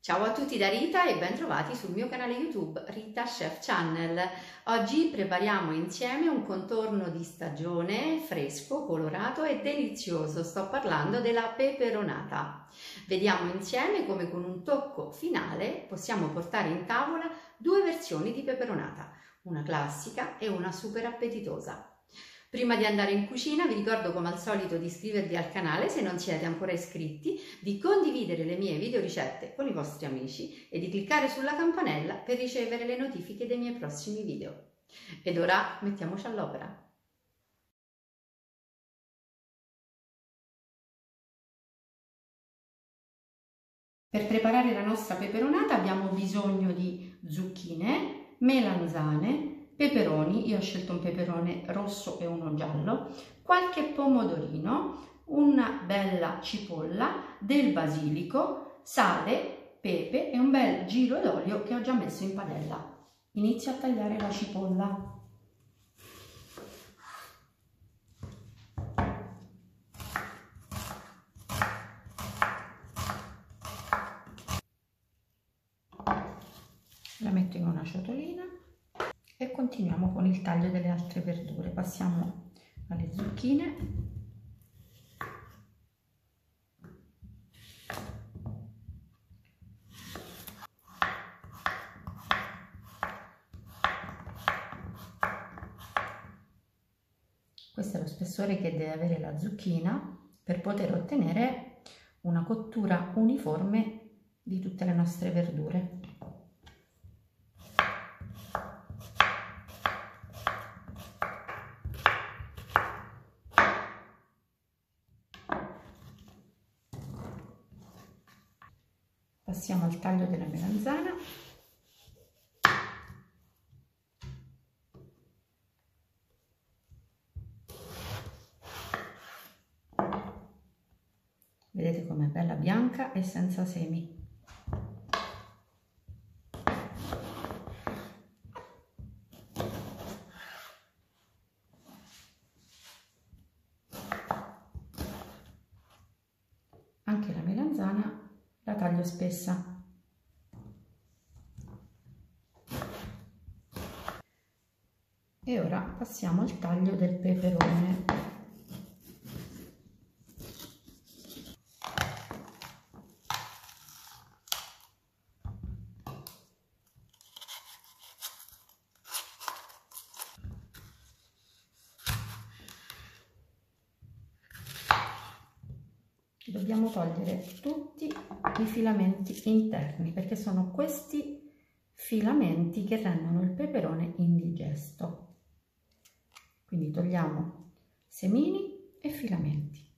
Ciao a tutti da Rita e ben trovati sul mio canale YouTube Rita Chef Channel. Oggi prepariamo insieme un contorno di stagione fresco, colorato e delizioso. Sto parlando della peperonata. Vediamo insieme come con un tocco finale possiamo portare in tavola due versioni di peperonata, una classica e una super appetitosa. Prima di andare in cucina vi ricordo come al solito di iscrivervi al canale se non siete ancora iscritti, di condividere le mie video ricette con i vostri amici e di cliccare sulla campanella per ricevere le notifiche dei miei prossimi video. Ed ora mettiamoci all'opera. Per preparare la nostra peperonata abbiamo bisogno di zucchine, melanzane, peperoni, io ho scelto un peperone rosso e uno giallo, qualche pomodorino, una bella cipolla, del basilico, sale, pepe e un bel giro d'olio che ho già messo in padella. Inizio a tagliare la cipolla. La metto in una ciotolina e continuiamo con il taglio delle altre verdure. Passiamo alle zucchine, questo è lo spessore che deve avere la zucchina per poter ottenere una cottura uniforme di tutte le nostre verdure. Passiamo al taglio della melanzana. Vedete com'è bella bianca e senza semi. Anche la melanzana la taglio spessa. E ora passiamo al taglio del peperone. Dobbiamo togliere tutti i filamenti interni perché sono questi filamenti che rendono il peperone indigesto. Quindi togliamo semini e filamenti.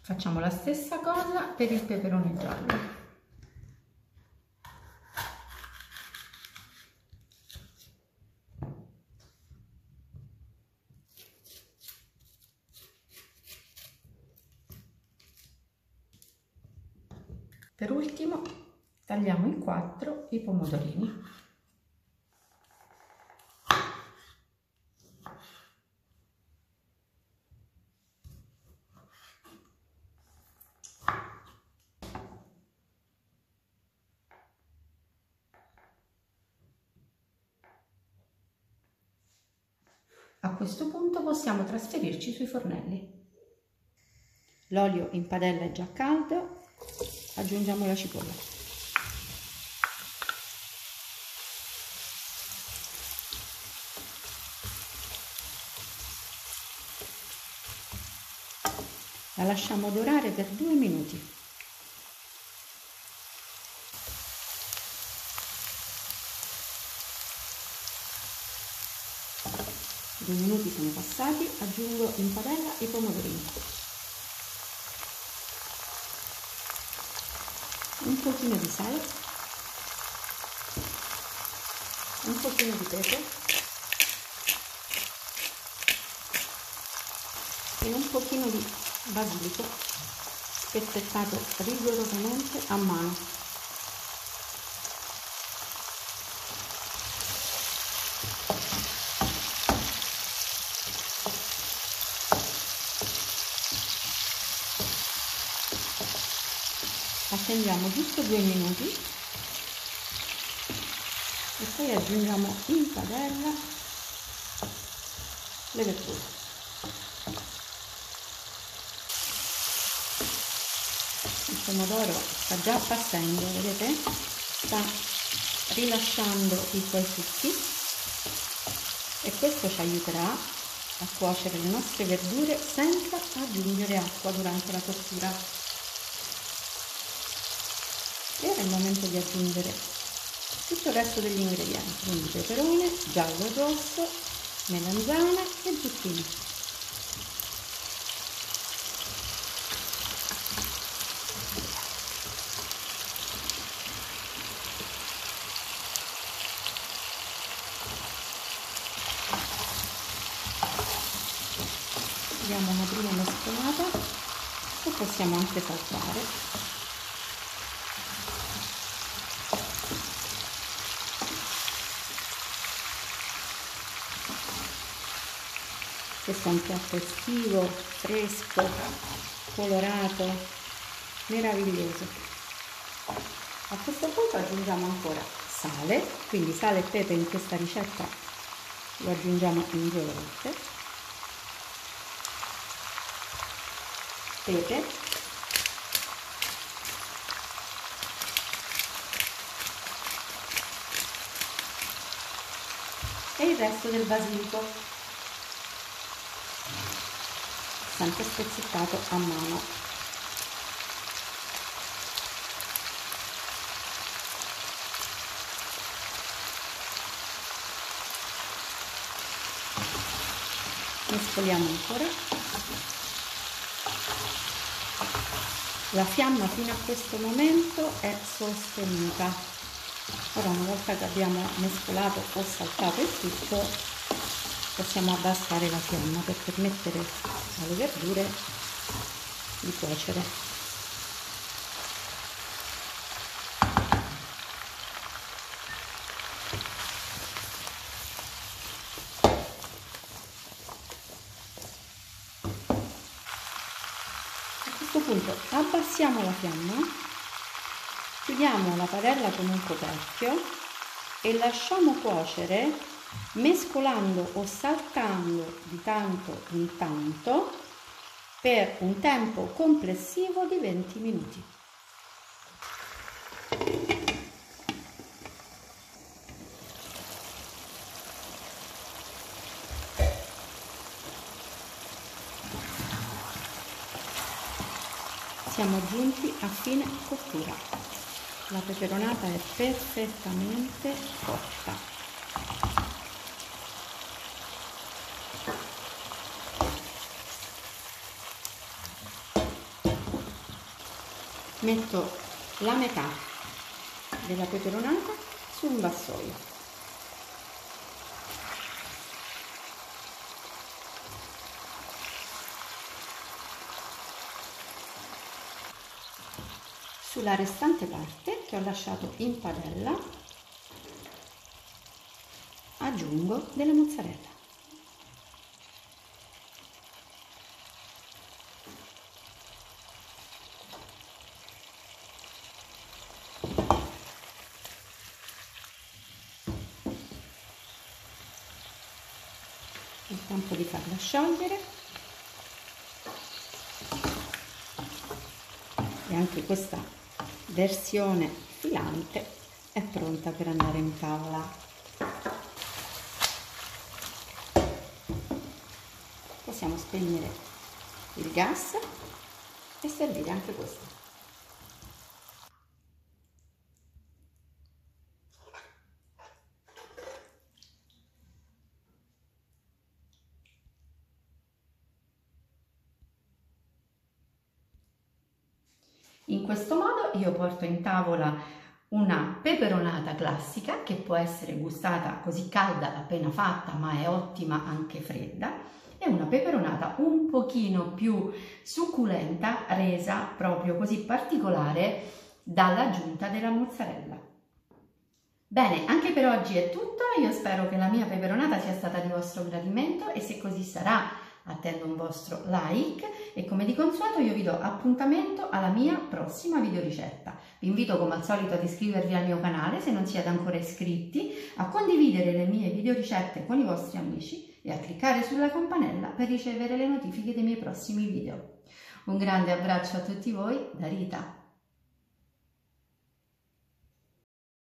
Facciamo la stessa cosa per il peperone giallo. Per ultimo tagliamo in quattro i pomodorini. A questo punto possiamo trasferirci sui fornelli. L'olio in padella è già caldo, aggiungiamo la cipolla. La lasciamo dorare per 2 minuti. I 2 minuti sono passati, aggiungo in padella i pomodorini, un pochino di sale, un pochino di pepe e un pochino di basilico spezzettato rigorosamente a mano. Attendiamo giusto 2 minuti e poi aggiungiamo in padella le verdure. Il pomodoro sta già appassendo, vedete? Sta rilasciando i suoi succhi e questo ci aiuterà a cuocere le nostre verdure senza aggiungere acqua durante la cottura. E ora è il momento di aggiungere tutto il resto degli ingredienti, quindi peperone, giallo e rosso, melanzane e zucchine. Diamo una prima mescolata e possiamo anche saltare. Questo è un piatto estivo, fresco, colorato, meraviglioso. A questo punto aggiungiamo ancora sale, quindi sale e pepe in questa ricetta lo aggiungiamo in 2 volte, pepe, e il resto del basilico, sempre spezzettato a mano. Mescoliamo ancora. La fiamma fino a questo momento è sostenuta. Ora, una volta che abbiamo mescolato o saltato il tutto, possiamo abbassare la fiamma per permettere alle verdure di cuocere. A questo punto abbassiamo la fiamma, chiudiamo la padella con un coperchio e lasciamo cuocere mescolando o saltando di tanto in tanto per un tempo complessivo di 20 minuti. Siamo giunti a fine cottura. La peperonata è perfettamente cotta. Metto la metà della peperonata su un vassoio. Sulla restante parte, che ho lasciato in padella, aggiungo della mozzarella. Il tempo di farla sciogliere e anche questa versione filante è pronta per andare in tavola. Possiamo spegnere il gas e servire anche questo. In questo modo io porto in tavola una peperonata classica che può essere gustata così calda appena fatta, ma è ottima anche fredda, e una peperonata un pochino più succulenta, resa proprio così particolare dall'aggiunta della mozzarella. Bene, anche per oggi è tutto, io spero che la mia peperonata sia stata di vostro gradimento e se così sarà attendo un vostro like e come di consueto io vi do appuntamento alla mia prossima videoricetta. Vi invito come al solito ad iscrivervi al mio canale se non siete ancora iscritti, a condividere le mie videoricette con i vostri amici e a cliccare sulla campanella per ricevere le notifiche dei miei prossimi video. Un grande abbraccio a tutti voi da Rita.